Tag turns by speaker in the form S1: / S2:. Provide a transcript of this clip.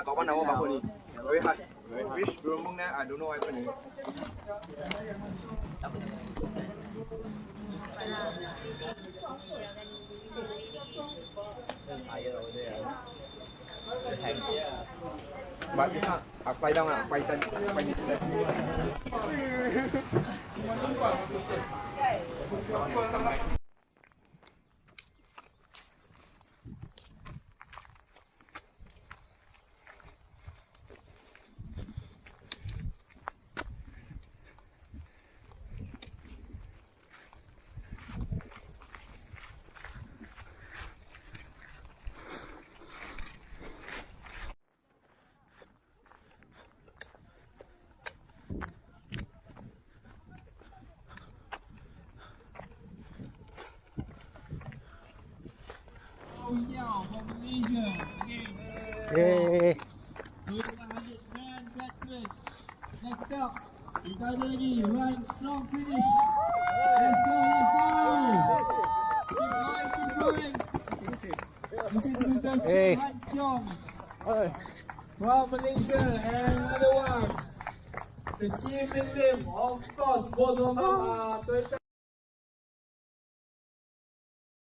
S1: Có con nào không bác Hồn? Which room I don't know. I don't know. Bạn bisa apply dong, apply tan, apply ni.
S2: From Malaysia.
S1: Okay.
S2: 200 grand breakfast. Next up, we got lady run strong finish. Let's go, let's go. Keep going, keep going. This is Hutan Ration from Malaysia, and another one. The team in them, of course, both of them are